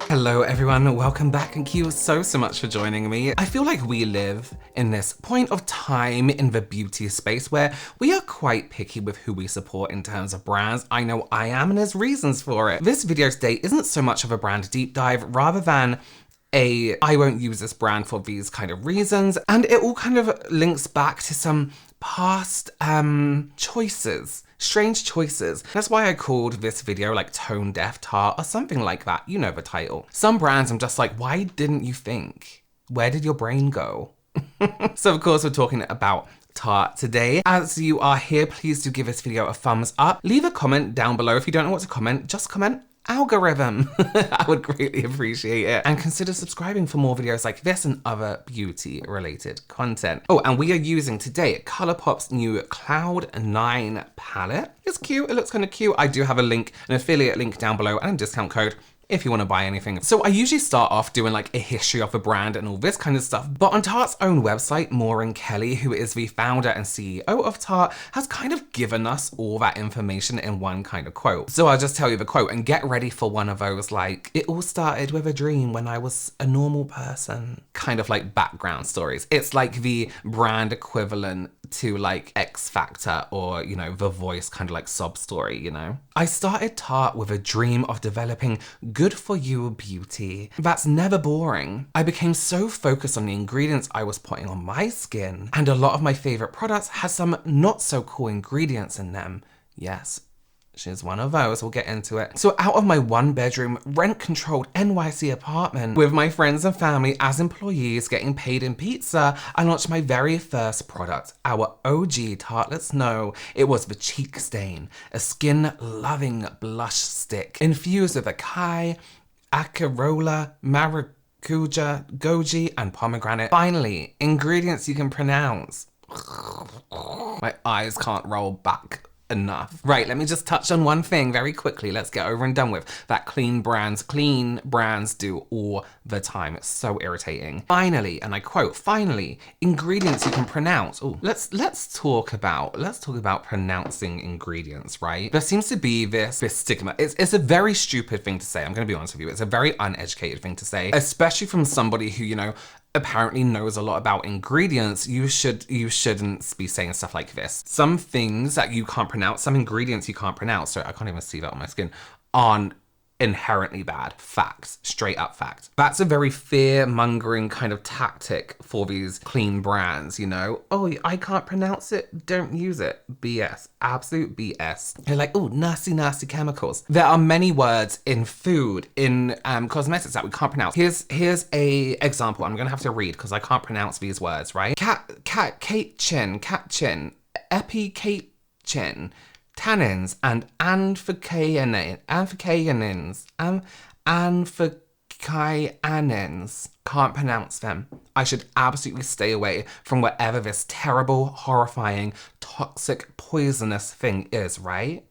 Hello everyone, welcome back. Thank you so much for joining me. I feel like we live in this point of time in the beauty space where we are quite picky with who we support in terms of brands. I know I am, and there's reasons for it. This video today isn't so much of a brand deep dive, rather than I won't use this brand for these kind of reasons, and it all kind of links back to some past choices. Strange choices. That's why I called this video like Tone-Deaf Tarte or something like that. You know the title. Some brands I'm just like, why didn't you think? Where did your brain go? So of course we're talking about Tarte today. As you are here, please do give this video a thumbs up. Leave a comment down below. If you don't know what to comment, just comment algorithm. I would greatly appreciate it. And consider subscribing for more videos like this and other beauty related content. Oh, and we are using today ColourPop's new Cloud 9 palette. It's cute, it looks kind of cute. I do have a link, an affiliate link down below and a discount code if you want to buy anything. So I usually start off doing like a history of the brand and all this kind of stuff, but on Tarte's own website, Maureen Kelly, who is the founder and CEO of Tarte, has kind of given us all that information in one kind of quote. So I'll just tell you the quote and get ready for one of those like, it all started with a dream when I was a normal person, kind of like background stories. It's like the brand equivalent to like X Factor or, you know, The Voice, kind of like sob story, you know? I started Tarte with a dream of developing good for you beauty that's never boring. I became so focused on the ingredients I was putting on my skin, and a lot of my favorite products has some not so cool ingredients in them. Yes, she's one of those, we'll get into it. So out of my one bedroom, rent controlled NYC apartment with my friends and family as employees getting paid in pizza, I launched my very first product, our OG Tartelets Know. It was the Cheek Stain, a skin loving blush stick infused with acai, acerola, maracuja, goji, and pomegranate. Finally, ingredients you can pronounce. My eyes can't roll back enough. Right, let me just touch on one thing very quickly. Let's get over and done with that clean brands do all the time. It's so irritating. Finally, and I quote, finally, ingredients you can pronounce. Oh, let's talk about pronouncing ingredients, right? There seems to be this stigma. It's a very stupid thing to say. I'm gonna be honest with you. It's a very uneducated thing to say, especially from somebody who, you know, apparently knows a lot about ingredients. You shouldn't be saying stuff like this. Some things that you can't pronounce, some ingredients you can't pronounce, sorry, I can't even see that on my skin, aren't inherently bad. Facts, straight up fact. That's a very fear-mongering kind of tactic for these clean brands, you know? Oh, I can't pronounce it, don't use it. BS, absolute BS. They're like, oh, nasty, nasty chemicals. There are many words in food, in cosmetics that we can't pronounce. Here's a example I'm gonna have to read because I can't pronounce these words, right? Catchin, epicatechin, tannins, and anthocyanins. Can't pronounce them. I should absolutely stay away from whatever this terrible, horrifying, toxic, poisonous thing is, right?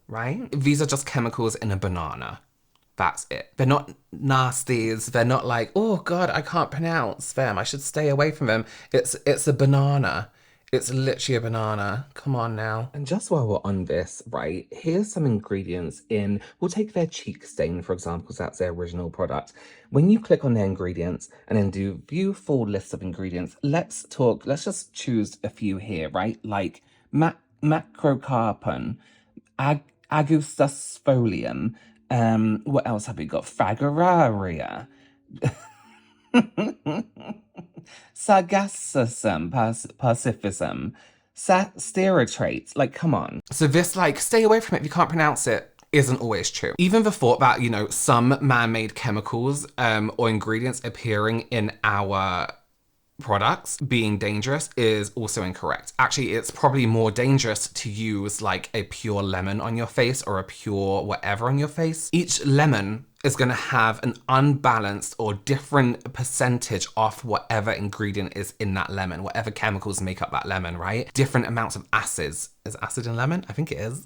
These are just chemicals in a banana. That's it. They're not nasties. They're not like, oh God, I can't pronounce them. I should stay away from them. It's a banana. It's literally a banana. Come on now. And just while we're on this, right, here's some ingredients in, we'll take their Cheek Stain, for example, because that's their original product. When you click on their ingredients and then do view full list of ingredients, let's just choose a few here, right? Like macrocarpon, agustusfolium, what else have we got? Fragaria. Sargassum, Pacificum, Stereotrates, like, come on. So this, like, stay away from it if you can't pronounce it, isn't always true. Even the thought that, you know, some man-made chemicals or ingredients appearing in our products being dangerous is also incorrect. Actually, it's probably more dangerous to use like a pure lemon on your face or a pure whatever on your face. Each lemon is going to have an unbalanced or different percentage of whatever ingredient is in that lemon, whatever chemicals make up that lemon, right? Different amounts of acids. Is acid in lemon? I think it is.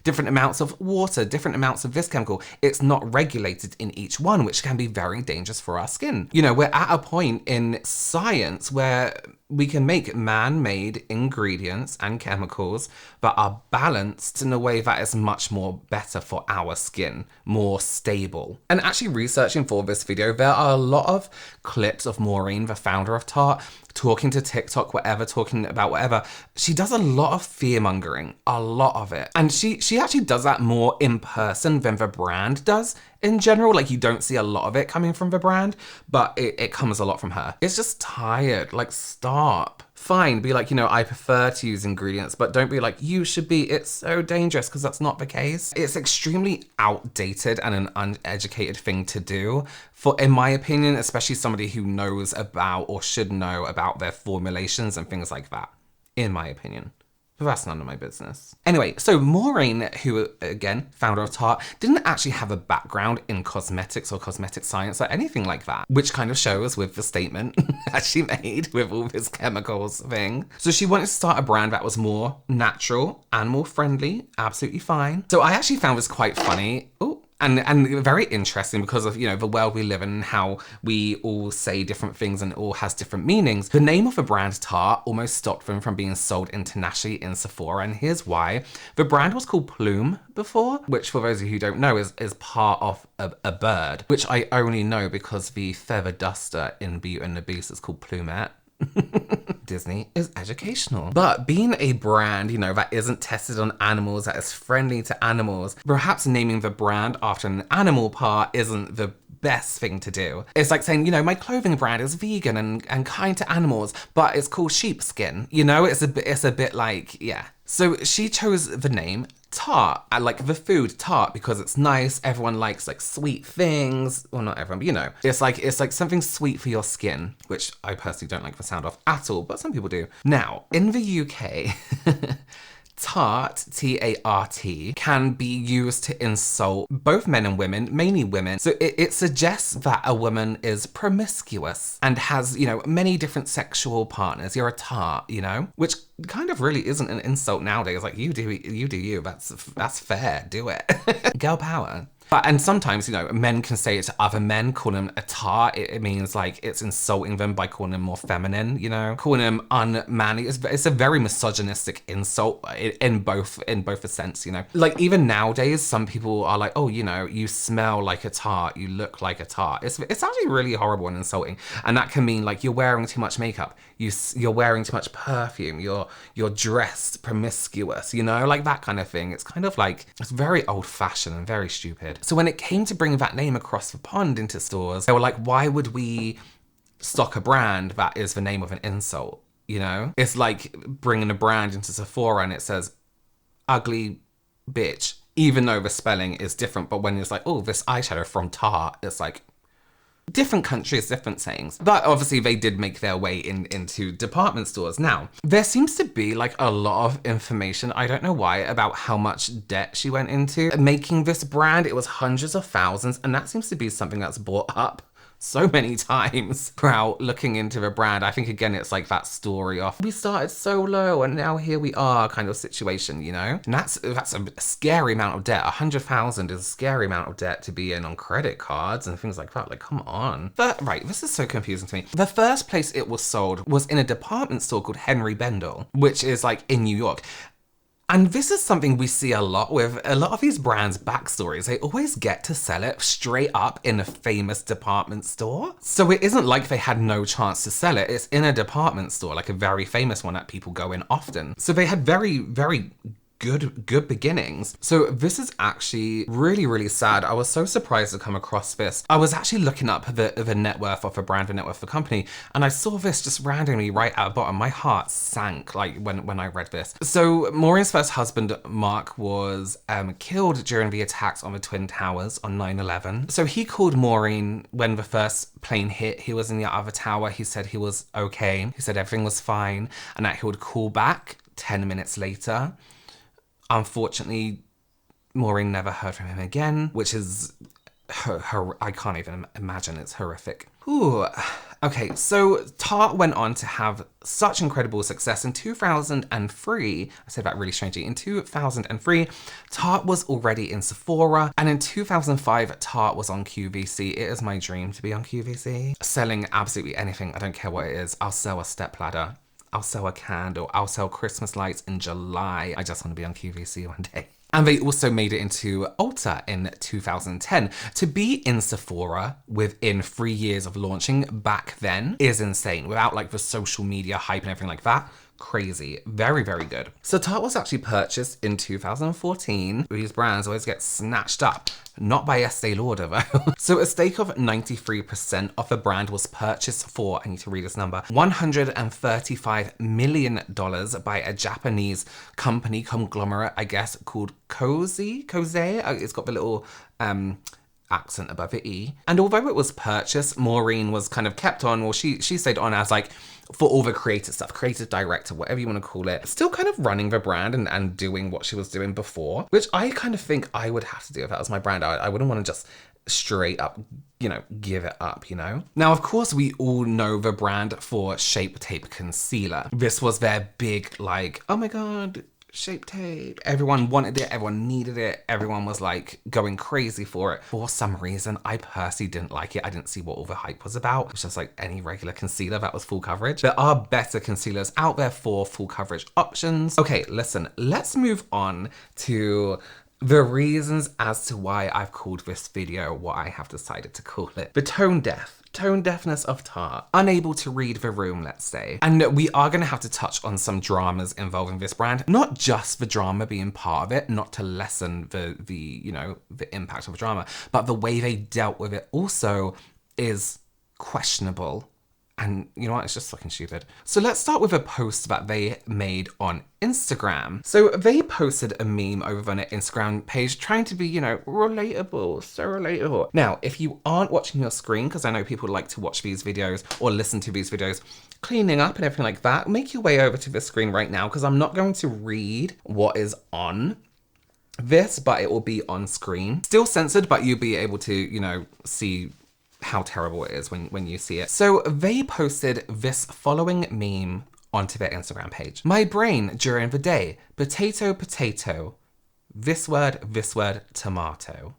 Different amounts of water, different amounts of this chemical. It's not regulated in each one, which can be very dangerous for our skin. You know, we're at a point in science where we can make man-made ingredients and chemicals that are balanced in a way that is much more better for our skin, more stable. And actually researching for this video, there are a lot of clips of Maureen, the founder of Tarte, talking to TikTok, whatever, talking about whatever. She does a lot of fear-mongering, a lot of it. And she actually does that more in person than the brand does in general. Like, you don't see a lot of it coming from the brand, but it comes a lot from her. It's just tired, like, stop. Fine, be like, you know, I prefer to use ingredients, but don't be like, you should be, it's so dangerous, because that's not the case. It's extremely outdated and an uneducated thing to do, in my opinion, especially somebody who knows about or should know about their formulations and things like that, in my opinion. But that's none of my business. Anyway, so Maureen, who, again, founder of Tarte, didn't actually have a background in cosmetics or cosmetic science or anything like that, which kind of shows with the statement that she made with all this chemicals thing. So she wanted to start a brand that was more natural, animal friendly, absolutely fine. So I actually found this quite funny. Ooh. And very interesting because of, you know, the world we live in and how we all say different things and it all has different meanings. The name of the brand Tarte almost stopped them from being sold internationally in Sephora, and here's why. The brand was called Plume before, which for those of you who don't know is part of a bird, which I only know because the feather duster in Beauty and the Beast is called Plumette. Disney is educational. But being a brand, you know, that isn't tested on animals, that is friendly to animals, perhaps naming the brand after an animal part isn't the best thing to do. It's like saying, you know, my clothing brand is vegan and kind to animals, but it's called sheepskin. You know, it's a bit like, yeah. So she chose the name Tarte. I like the food Tarte because it's nice. Everyone likes like sweet things. Well, not everyone, but you know, it's like something sweet for your skin, which I personally don't like the sound of at all, but some people do. Now, in the UK, Tarte, T-A-R-T, can be used to insult both men and women, mainly women. So it suggests that a woman is promiscuous and has, you know, many different sexual partners. You're a tart, you know, which kind of really isn't an insult nowadays. Like, you do you. That's fair. Do it. Girl power. And sometimes, you know, men can say it to other men, call them a tart. It means like it's insulting them by calling them more feminine, you know, calling them unmanly. It's a very misogynistic insult in both a sense, you know. Like even nowadays, some people are like, oh, you know, you smell like a tart, you look like a tart. It's actually really horrible and insulting, and that can mean like you're wearing too much makeup, you're wearing too much perfume, you're dressed promiscuous, you know, like that kind of thing. It's kind of like, it's very old fashioned and very stupid. So when it came to bringing that name across the pond into stores, they were like, why would we stock a brand that is the name of an insult, you know? It's like bringing a brand into Sephora and it says, ugly bitch, even though the spelling is different. But when it's like, oh, this eyeshadow from Tarte, it's like, different countries, different sayings. But obviously they did make their way into department stores. Now, there seems to be like a lot of information, I don't know why, about how much debt she went into making this brand. It was hundreds of thousands, and that seems to be something that's brought up so many times throughout looking into the brand. I think again, it's like that story of we started so low and now here we are kind of situation, you know? And that's a scary amount of debt. 100,000 is a scary amount of debt to be in on credit cards and things like that. Like, come on. But right, this is so confusing to me. The first place it was sold was in a department store called Henry Bendel, which is like in New York. And this is something we see a lot with a lot of these brands' backstories. They always get to sell it straight up in a famous department store. So it isn't like they had no chance to sell it. It's in a department store, like a very famous one that people go in often. So they had very, very good beginnings. So this is actually really, really sad. I was so surprised to come across this. I was actually looking up the net worth of a brand, the net worth of a company, and I saw this just randomly right at the bottom. My heart sank like when I read this. So Maureen's first husband, Mark, was killed during the attacks on the Twin Towers on 9/11. So he called Maureen when the first plane hit. He was in the other tower. He said he was okay. He said everything was fine and that he would call back 10 minutes later. Unfortunately, Maureen never heard from him again, which is, I can't even imagine, it's horrific. Ooh. Okay, so Tarte went on to have such incredible success. In 2003, I said that really strangely, in 2003, Tarte was already in Sephora, and in 2005, Tarte was on QVC. It is my dream to be on QVC. Selling absolutely anything, I don't care what it is, I'll sell a stepladder. I'll sell a candle. I'll sell Christmas lights in July. I just want to be on QVC one day. And they also made it into Ulta in 2010. To be in Sephora within 3 years of launching back then is insane. Without like the social media hype and everything like that. Crazy. Very, very good. So Tarte was actually purchased in 2014. These brands always get snatched up. Not by Estee Lauder though. So a stake of 93% of the brand was purchased for, I need to read this number, $135 million by a Japanese company conglomerate, I guess, called Kose. It's got the little accent above the E. And although it was purchased, Maureen was kind of kept on, well, she stayed on as like, for all the creative stuff, creative director, whatever you want to call it, still kind of running the brand and doing what she was doing before, which I kind of think I would have to do if that was my brand. I wouldn't want to just straight up, give it up, Now, of course, we all know the brand for Shape Tape Concealer. This was their big, like, oh my God, Shape Tape. Everyone wanted it, everyone needed it, everyone was like going crazy for it. For some reason, I personally didn't like it. I didn't see what all the hype was about. It was just like any regular concealer that was full coverage. There are better concealers out there for full coverage options. Okay, listen, let's move on to the reasons as to why I've called this video what I have decided to call it. The tone deafness of Tarte. Unable to read the room, let's say. And we are going to have to touch on some dramas involving this brand. Not just the drama being part of it, not to lessen the impact of the drama, but the way they dealt with it also is questionable. And you know what, it's just fucking stupid. So let's start with a post that they made on Instagram. So they posted a meme over on their Instagram page trying to be, relatable, so relatable. Now, if you aren't watching your screen, because I know people like to watch these videos or listen to these videos, cleaning up and everything like that, make your way over to the screen right now, because I'm not going to read what is on this, but it will be on screen. Still censored, but you'll be able to, see how terrible it is when you see it. So they posted this following meme onto their Instagram page. My brain during the day, potato, potato. This word, tomato.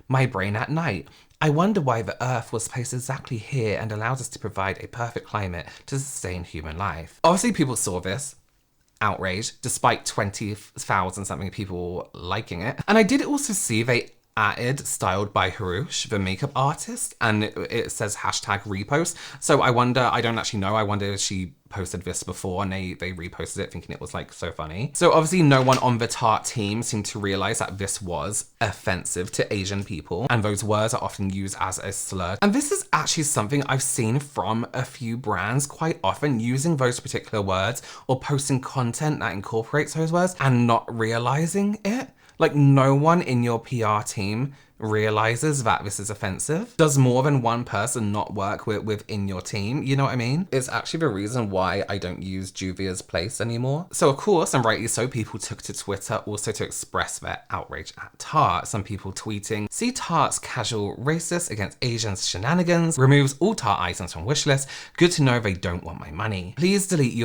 My brain at night. I wonder why the earth was placed exactly here and allowed us to provide a perfect climate to sustain human life. Obviously people saw this, outraged, despite 20,000 something people liking it. And I did also see they added styled by Harush, the makeup artist, and it says hashtag repost. So I wonder, I don't actually know, I wonder if she posted this before and they reposted it thinking it was like so funny. So obviously no one on the Tarte team seemed to realize that this was offensive to Asian people, and those words are often used as a slur. And this is actually something I've seen from a few brands quite often, using those particular words or posting content that incorporates those words and not realizing it. Like, no one in your PR team realizes that this is offensive. Does more than one person not work within your team? You know what I mean? It's actually the reason why I don't use Juvia's Place anymore. So of course, and rightly so, people took to Twitter also to express their outrage at Tarte. Some people tweeting, see Tarte's casual racist against Asians shenanigans, removes all Tarte items from wishlist. Good to know they don't want my money. Please delete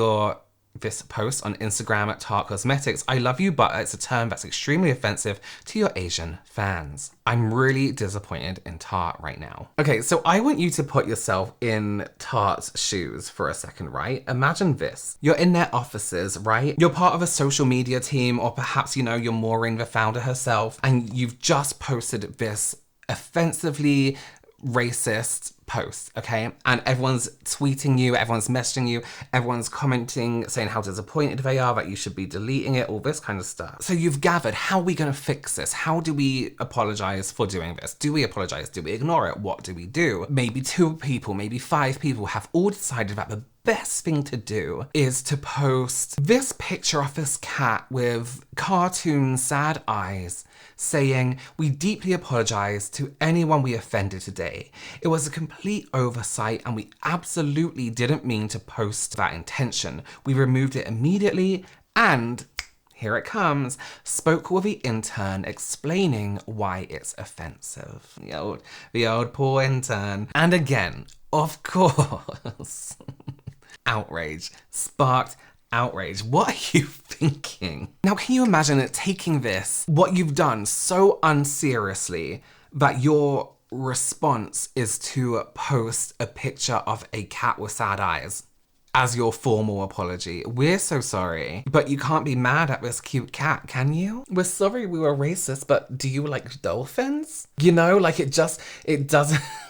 this post on Instagram at Tarte Cosmetics. I love you, but it's a term that's extremely offensive to your Asian fans. I'm really disappointed in Tarte right now. Okay, so I want you to put yourself in Tarte's shoes for a second, right? Imagine this. You're in their offices, right? You're part of a social media team, or perhaps, you're Maureen, the founder herself, and you've just posted this offensively racist post, okay? And everyone's tweeting you, everyone's messaging you, everyone's commenting, saying how disappointed they are, that you should be deleting it, all this kind of stuff. So you've gathered, how are we gonna fix this? How do we apologize for doing this? Do we apologize? Do we ignore it? What do we do? Maybe 2 people, maybe 5 people have all decided that the best thing to do is to post this picture of this cat with cartoon sad eyes saying, we deeply apologize to anyone we offended today. It was a complete oversight and we absolutely didn't mean to post that intention. We removed it immediately and here it comes, spoke with the intern explaining why it's offensive. The old poor intern. And again, of course, outrage sparked outrage. What are you thinking? Now, can you imagine it taking this, what you've done, so unseriously that your response is to post a picture of a cat with sad eyes? as your formal apology. We're so sorry. But you can't be mad at this cute cat, can you? We're sorry we were racist, but do you like dolphins? You know, like it doesn't,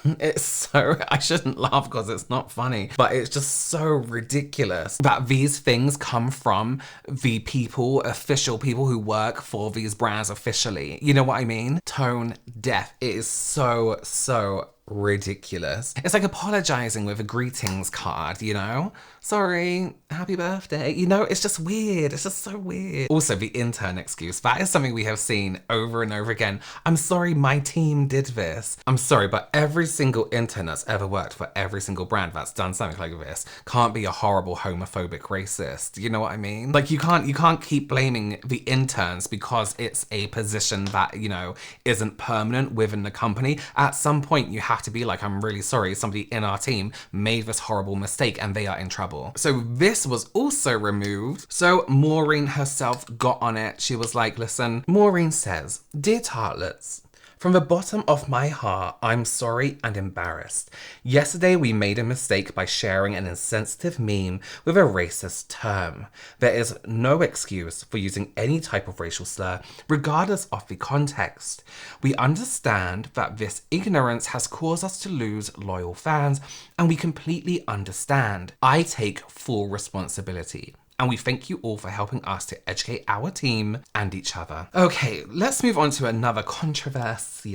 it's so, I shouldn't laugh because it's not funny, but it's just so ridiculous that these things come from the people, official people who work for these brands officially. You know what I mean? Tone deaf. It is so ridiculous. It's like apologizing with a greetings card, you know? Sorry, happy birthday. You know, it's just weird. It's just so weird. Also, the intern excuse. That is something we have seen over and over again. I'm sorry, my team did this. I'm sorry, but every single intern that's ever worked for every single brand that's done something like this can't be a horrible homophobic racist. You know what I mean? Like you can't keep blaming the interns because it's a position that, you know, isn't permanent within the company. At some point you have to be like, I'm really sorry, somebody in our team made this horrible mistake and they are in trouble. So this was also removed. So Maureen herself got on it. She was like, listen, Maureen says, "Dear Tartlets, from the bottom of my heart, I'm sorry and embarrassed. Yesterday we made a mistake by sharing an insensitive meme with a racist term. There is no excuse for using any type of racial slur, regardless of the context. We understand that this ignorance has caused us to lose loyal fans, and we completely understand. I take full responsibility. And we thank you all for helping us to educate our team and each other." Okay, let's move on to another controversy.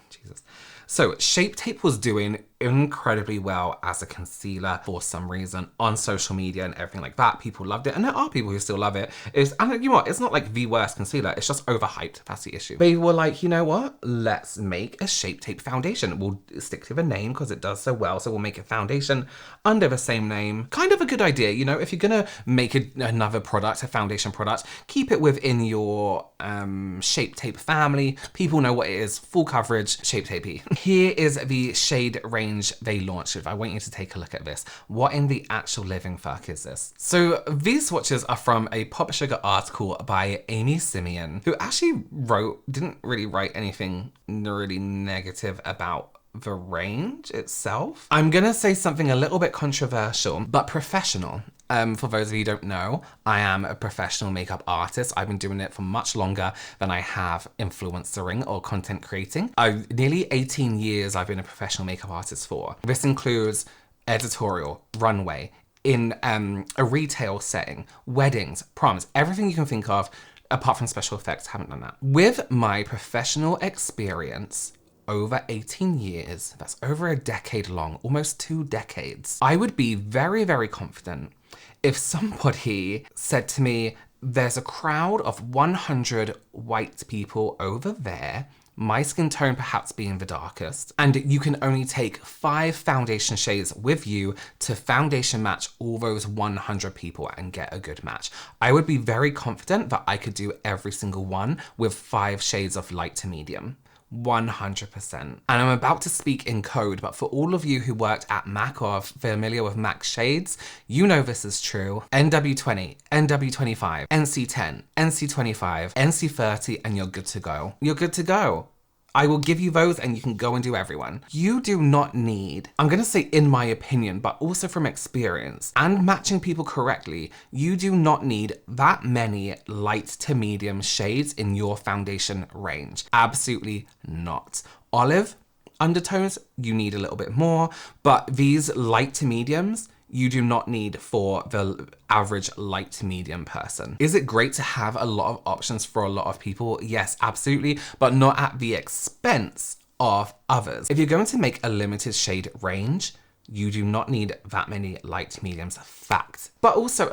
Jesus. So Shape Tape was doing incredibly well as a concealer for some reason on social media and everything like that. People loved it, and there are people who still love it. And you know what? It's not like the worst concealer. It's just overhyped. That's the issue. They were like, you know what? Let's make a Shape Tape foundation. We'll stick to the name because it does so well. So we'll make a foundation under the same name. Kind of a good idea, you know. If you're gonna make another product, a foundation product, keep it within your Shape Tape family. People know what it is. Full coverage, Shape Tapey. Here is the shade range they launched with. I want you to take a look at this. What in the actual living fuck is this? So these swatches are from a Pop Sugar article by Amy Simeon, who actually didn't really write anything really negative about the range itself. I'm gonna say something a little bit controversial, but professional. For those of you who don't know, I am a professional makeup artist. I've been doing it for much longer than I have influencering or content creating. Nearly 18 years I've been a professional makeup artist for. This includes editorial, runway, in a retail setting, weddings, proms, everything you can think of, apart from special effects, haven't done that. With my professional experience, over 18 years, that's over a decade long, almost 2 decades, I would be very, very confident if somebody said to me, there's a crowd of 100 white people over there, my skin tone perhaps being the darkest, and you can only take 5 foundation shades with you to foundation match all those 100 people and get a good match. I would be very confident that I could do every single one with 5 shades of light to medium. 100%. And I'm about to speak in code, but for all of you who worked at MAC or are familiar with MAC shades, you know this is true. NW20, NW25, NC10, NC25, NC30, and you're good to go. You're good to go. I will give you those and you can go and do everyone. You do not need, I'm gonna say in my opinion, but also from experience and matching people correctly, you do not need that many light to medium shades in your foundation range. Absolutely not. Olive undertones, you need a little bit more, but these light to mediums, you do not need for the average light to medium person. Is it great to have a lot of options for a lot of people? Yes, absolutely, but not at the expense of others. If you're going to make a limited shade range, you do not need that many light to mediums, fact. But also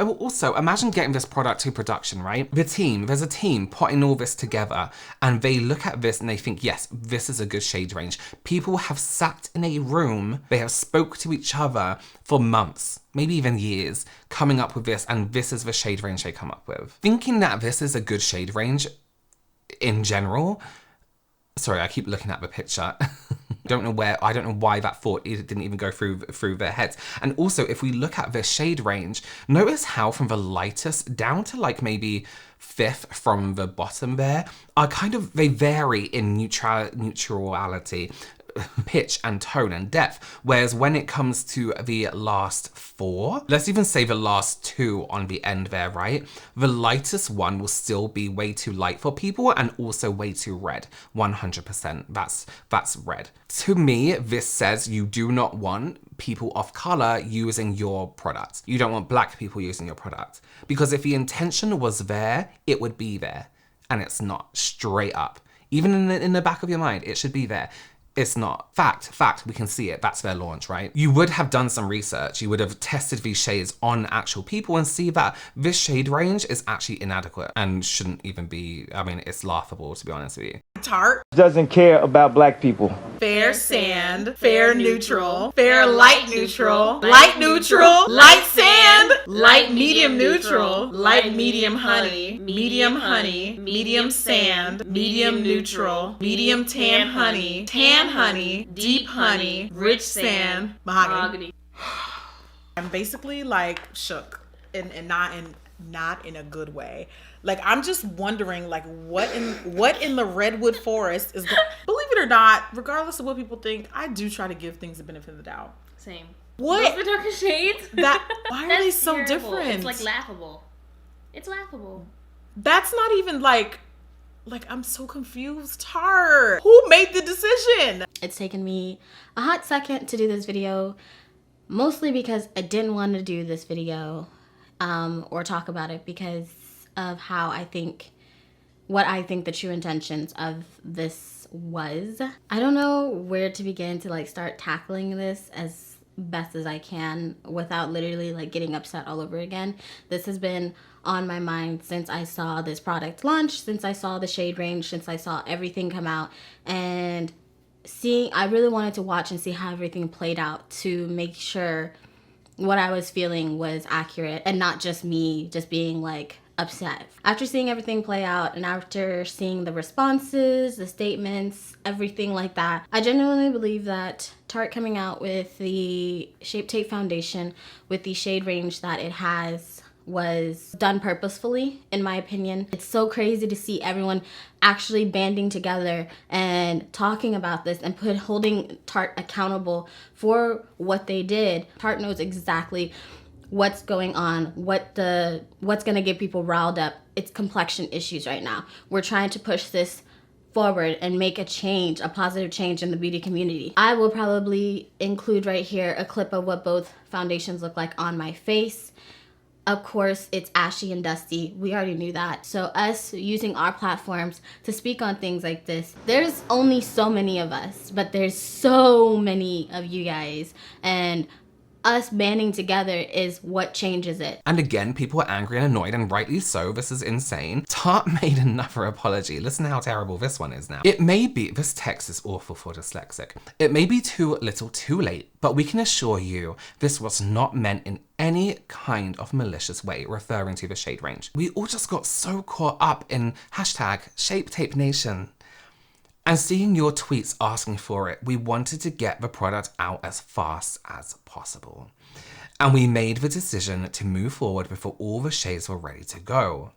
imagine getting this product to production, right? There's a team putting all this together and they look at this and they think, yes, this is a good shade range. People have sat in a room, they have spoke to each other for months, maybe even years, coming up with this, and this is the shade range they come up with. Thinking that this is a good shade range in general, sorry, I keep looking at the picture. I don't know why that thought it didn't even go through their heads. And also, if we look at this shade range, notice how from the lightest down to like maybe 5th from the bottom there are they vary in neutrality. pitch and tone and depth. Whereas when it comes to the last 4, let's even say the last 2 on the end there, right? The lightest one will still be way too light for people and also way too red. 100%. That's red. To me, this says you do not want people of color using your product. You don't want black people using your product. Because if the intention was there, it would be there. And it's not, straight up. Even in the back of your mind, it should be there. It's not. Fact, we can see it. That's their launch, right? You would have done some research. You would have tested these shades on actual people and see that this shade range is actually inadequate and shouldn't even be, I mean, it's laughable, to be honest with you. Tarte doesn't care about black people. Fair sand, fair neutral, fair light neutral, light neutral, light sand, light medium neutral, light medium honey, medium sand, medium neutral, medium tan honey, deep honey, rich sand, mahogany. I'm basically like shook and not in a good way. Like, I'm just wondering, like, what in the redwood forest is believe it or not, regardless of what people think, I do try to give things the benefit of the doubt. Same. What? Those the darkest shades? Why are they so terrible. different? It's like laughable. It's laughable. That's not even like I'm so confused. Tarte, who made the decision? It's taken me a hot second to do this video, mostly because I didn't want to do this video or talk about it because of what I think the true intentions of this was. I don't know where to begin to like start tackling this as best as I can without literally like getting upset all over again. This has been on my mind since I saw this product launch, since I saw the shade range, since I saw everything come out, and I really wanted to watch and see how everything played out to make sure what I was feeling was accurate and not just me just being like upset. After seeing everything play out and after seeing the responses, the statements, everything like that, I genuinely believe that Tarte coming out with the Shape Tape foundation with the shade range that it has was done purposefully, in my opinion. It's so crazy to see everyone actually banding together and talking about this and holding Tarte accountable for what they did. Tarte knows exactly what's going on, what's gonna get people riled up. It's complexion issues right now. We're trying to push this forward and make a change, a positive change in the beauty community. I will probably include right here a clip of what both foundations look like on my face. Of course, it's ashy and dusty. We already knew that. So us using our platforms to speak on things like this, there's only so many of us, but there's so many of you guys, and us banding together is what changes it. And again, people are angry and annoyed, and rightly so. This is insane. Tarte made another apology. Listen to how terrible this one is now. It may be, this text is awful for dyslexic. It may be too little too late, but we can assure you this was not meant in any kind of malicious way, referring to the shade range. We all just got so caught up in #ShapeTapeNation. And seeing your tweets asking for it, we wanted to get the product out as fast as possible. And we made the decision to move forward before all the shades were ready to go.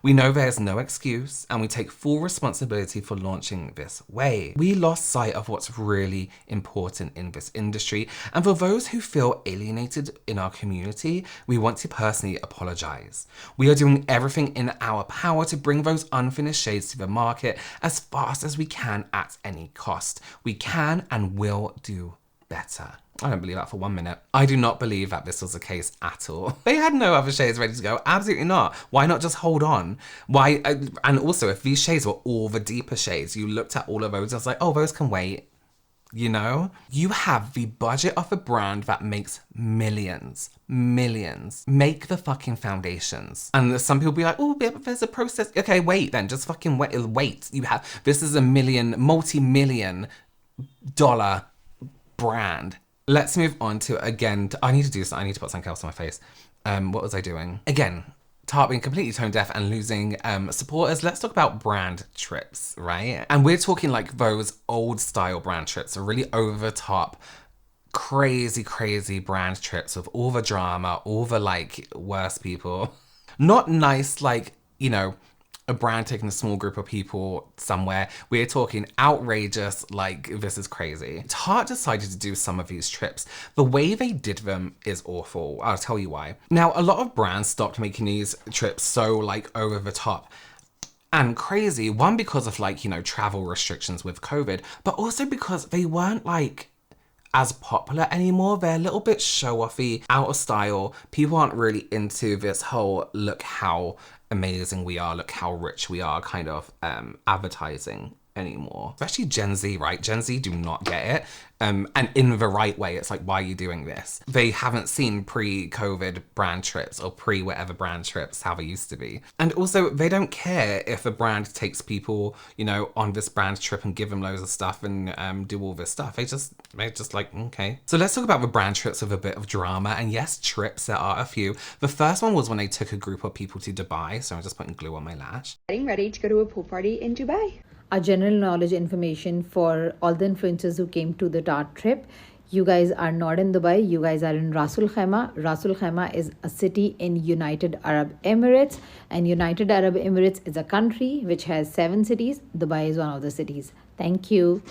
We know there's no excuse, and we take full responsibility for launching this way. We lost sight of what's really important in this industry, and for those who feel alienated in our community, we want to personally apologize. We are doing everything in our power to bring those unfinished shades to the market as fast as we can at any cost. We can and will do better. I don't believe that for 1 minute. I do not believe that this was the case at all. They had no other shades ready to go. Absolutely not. Why not just hold on? Why? And also, if these shades were all the deeper shades, you looked at all of those, I was like, oh, those can wait. You know? You have the budget of a brand that makes millions. Make the fucking foundations. And some people be like, oh, but there's a process. Okay, wait then. Just fucking wait. This is a multi-million dollar brand. Let's move on to, again, I need to put something else on my face. What was I doing? Again, Tarte being completely tone deaf and losing supporters. Let's talk about brand trips, right? And we're talking like those old style brand trips, really over the top, crazy brand trips with all the drama, all the like worst people. Not nice, like, you know, a brand taking a small group of people somewhere. We're talking outrageous, like this is crazy. Tarte decided to do some of these trips. The way they did them is awful. I'll tell you why. Now, a lot of brands stopped making these trips so like over the top and crazy. One, because of like, you know, travel restrictions with COVID, but also because they weren't like as popular anymore. They're a little bit show-offy, out of style. People aren't really into this whole look how amazing we are, look how rich we are kind of advertising anymore. Especially Gen Z, right? Gen Z do not get it. And in the right way, it's like, why are you doing this? They haven't seen pre-COVID brand trips or pre-whatever brand trips, how they used to be. And also, they don't care if a brand takes people, you know, on this brand trip and give them loads of stuff and do all this stuff. They're just like, okay. So let's talk about the brand trips with a bit of drama. And yes, trips, there are a few. The first one was when they took a group of people to Dubai. So I'm just putting glue on my lash. Getting ready to go to a pool party in Dubai. Our general knowledge information for all the influencers who came to the Tarte trip. You guys are not in Dubai, you guys are in Ras Al Khaimah. Ras Al Khaimah is a city in United Arab Emirates, and United Arab Emirates is a country which has 7 cities. Dubai is one of the cities. Thank you.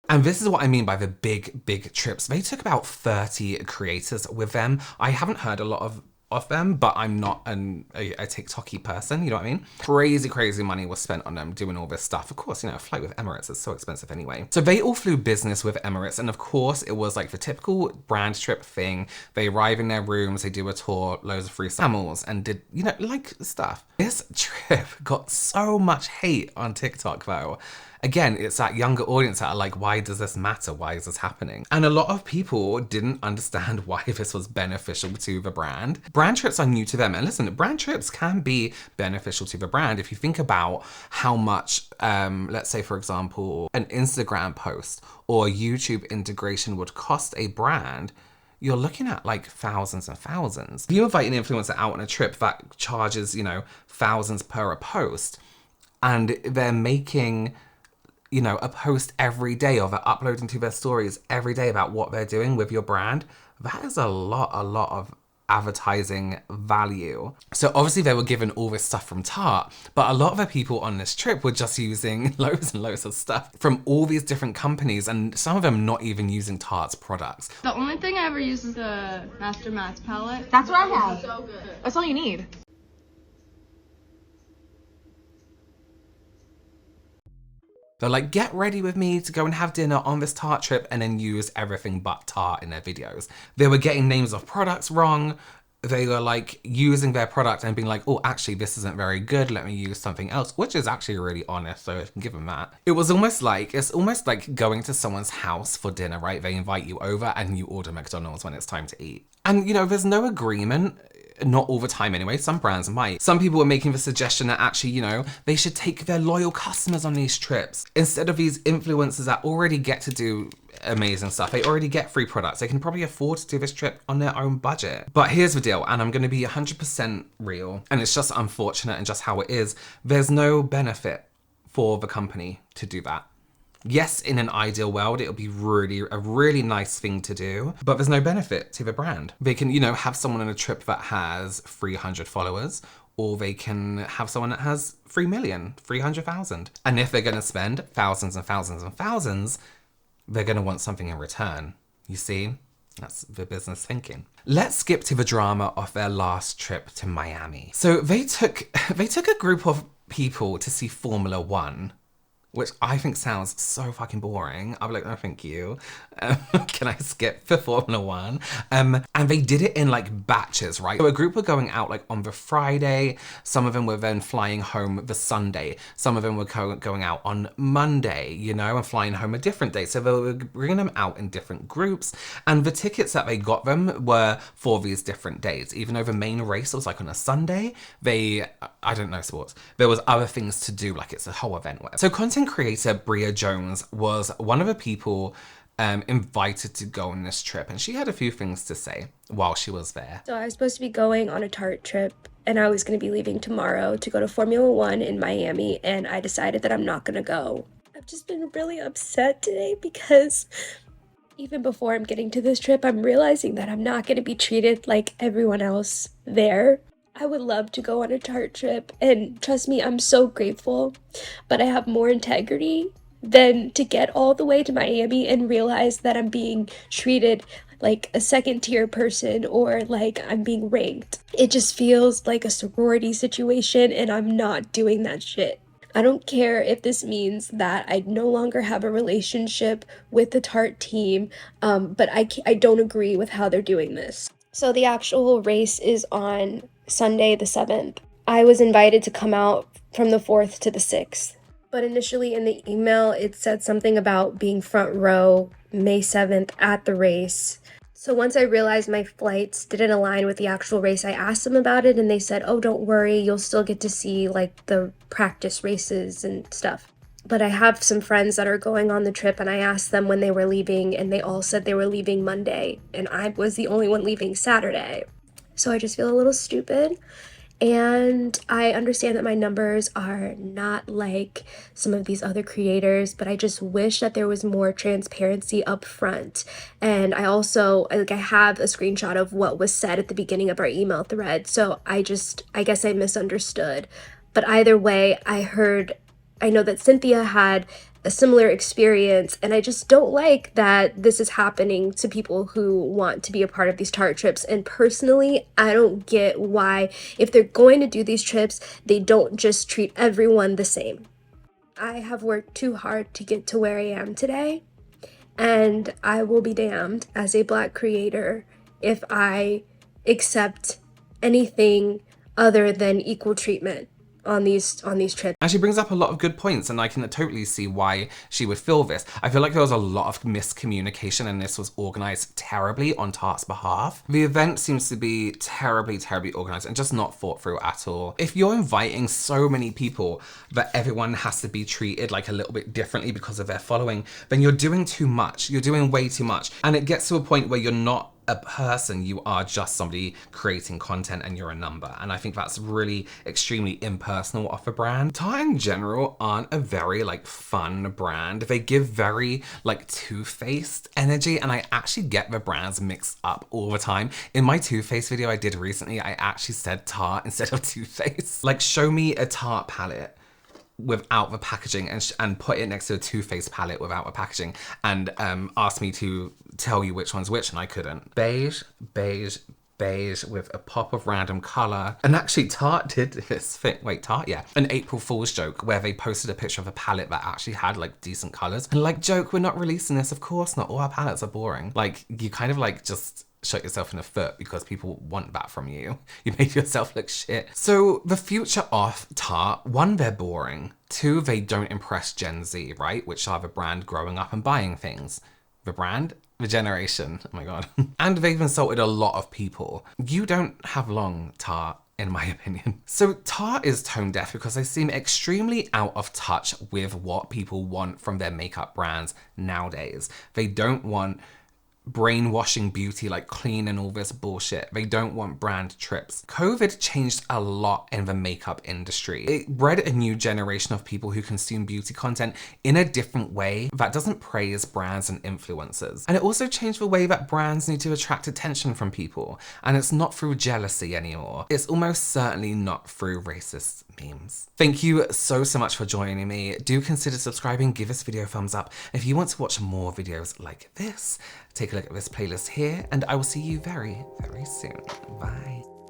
And this is what I mean by the big trips. They took about 30 creators with them. I haven't heard a lot of them, but I'm not a TikToky person, you know what I mean? Crazy money was spent on them doing all this stuff. Of course, you know, a flight with Emirates is so expensive anyway. So they all flew business with Emirates, and of course it was like the typical brand trip thing. They arrive in their rooms, they do a tour, loads of free samples, and did, you know, like stuff. This trip got so much hate on TikTok though. Again, it's that younger audience that are like, why does this matter? Why is this happening? And a lot of people didn't understand why this was beneficial to the brand. Brand trips are new to them. And listen, brand trips can be beneficial to the brand. If you think about how much, let's say, for example, an Instagram post or YouTube integration would cost a brand, you're looking at like thousands and thousands. If you invite an influencer out on a trip that charges, you know, thousands per a post, and they're making, you know, a post every day, or they're uploading to their stories every day about what they're doing with your brand, that is a lot of advertising value. So obviously they were given all this stuff from Tarte, but a lot of the people on this trip were just using loads and loads of stuff from all these different companies, and some of them not even using Tarte's products. The only thing I ever use is the Master Mats palette. That's what I have. So good. That's all you need. They're like, get ready with me to go and have dinner on this Tarte trip, and then use everything but Tarte in their videos. They were getting names of products wrong. They were like using their product and being like, oh, actually, this isn't very good. Let me use something else, which is actually really honest. So I can give them that. It's almost like going to someone's house for dinner, right? They invite you over and you order McDonald's when it's time to eat. And, you know, there's no agreement. Not all the time anyway, some brands might. Some people are making the suggestion that actually, you know, they should take their loyal customers on these trips instead of these influencers that already get to do amazing stuff. They already get free products. They can probably afford to do this trip on their own budget. But here's the deal, and I'm going to be 100% real, and it's just unfortunate and just how it is. There's no benefit for the company to do that. Yes, in an ideal world, it'll be a really nice thing to do, but there's no benefit to the brand. They can, you know, have someone on a trip that has 300 followers, or they can have someone that has 3 million, 300,000. And if they're gonna spend thousands and thousands and thousands, they're gonna want something in return. You see? That's the business thinking. Let's skip to the drama of their last trip to Miami. So they took a group of people to see Formula One, which I think sounds so fucking boring. I'll be like, no, thank you. Can I skip for Formula One? And they did it in like batches, right? So a group were going out like on the Friday. Some of them were then flying home the Sunday. Some of them were going out on Monday, you know, and flying home a different day. So they were bringing them out in different groups. And the tickets that they got them were for these different days. Even though the main race was like on a Sunday, I don't know sports. There was other things to do, like it's a whole event. So content creator Bria Jones was one of the people invited to go on this trip, and she had a few things to say while she was there. So I was supposed to be going on a Tarte trip, and I was going to be leaving tomorrow to go to Formula One in Miami, and I decided that I'm not going to go. I've just been really upset today because even before I'm getting to this trip, I'm realizing that I'm not going to be treated like everyone else there. I would love to go on a Tarte trip, and trust me, I'm so grateful, but I have more integrity than to get all the way to Miami and realize that I'm being treated like a second tier person or like I'm being ranked. It just feels like a sorority situation, and I'm not doing that shit. I don't care if this means that I no longer have a relationship with the Tarte team, but I don't agree with how they're doing this. So the actual race is on Sunday the 7th. I was invited to come out from the 4th to the 6th. But initially in the email, it said something about being front row May 7th at the race. So once I realized my flights didn't align with the actual race, I asked them about it and they said, oh, don't worry, you'll still get to see like the practice races and stuff. But I have some friends that are going on the trip and I asked them when they were leaving and they all said they were leaving Monday and I was the only one leaving Saturday. So I just feel a little stupid. And I understand that my numbers are not like some of these other creators, but I just wish that there was more transparency up front. And I also, I have a screenshot of what was said at the beginning of our email thread. So I guess I misunderstood. But either way, I know that Cynthia had a similar experience, and I just don't like that this is happening to people who want to be a part of these Tarte trips. And personally, I don't get why, if they're going to do these trips, they don't just treat everyone the same. I have worked too hard to get to where I am today, and I will be damned as a Black creator if I accept anything other than equal treatment on these trips. And she brings up a lot of good points, and I can totally see why she would feel this. I feel like there was a lot of miscommunication and this was organised terribly on Tarte's behalf. The event seems to be terribly organised and just not thought through at all. If you're inviting so many people that everyone has to be treated like a little bit differently because of their following, then you're doing too much. You're doing way too much. And it gets to a point where you're not a person, you are just somebody creating content and you're a number. And I think that's really extremely impersonal of a brand. Tarte in general aren't a very like fun brand. They give very like Too-Faced energy, and I actually get the brands mixed up all the time. In my Too-Faced video I did recently, I actually said Tarte instead of Too-Faced. Like, show me a Tarte palette without the packaging and put it next to a Too-Faced palette without the packaging and asked me to tell you which one's which, and I couldn't. Beige, beige, beige with a pop of random color. And actually Tarte did this thing, Tarte, yeah, an April Fool's joke where they posted a picture of a palette that actually had like decent colors and like, joke, we're not releasing this, of course not, all our palettes are boring. Like, you kind of like just shot yourself in the foot because people want that from you. You made yourself look shit. So the future of Tarte, 1, they're boring. 2, they don't impress Gen Z, right? Which are the brand growing up and buying things. The brand? The generation. Oh my God. And they've insulted a lot of people. You don't have long, Tarte, in my opinion. So Tarte is tone deaf because they seem extremely out of touch with what people want from their makeup brands nowadays. They don't want brainwashing beauty, like clean and all this bullshit. They don't want brand trips. COVID changed a lot in the makeup industry. It bred a new generation of people who consume beauty content in a different way that doesn't praise brands and influencers. And it also changed the way that brands need to attract attention from people. And it's not through jealousy anymore. It's almost certainly not through racist memes. Thank you so much for joining me. Do consider subscribing, give this video a thumbs up. If you want to watch more videos like this, take a look at this playlist here, and I will see you very, very soon. Bye.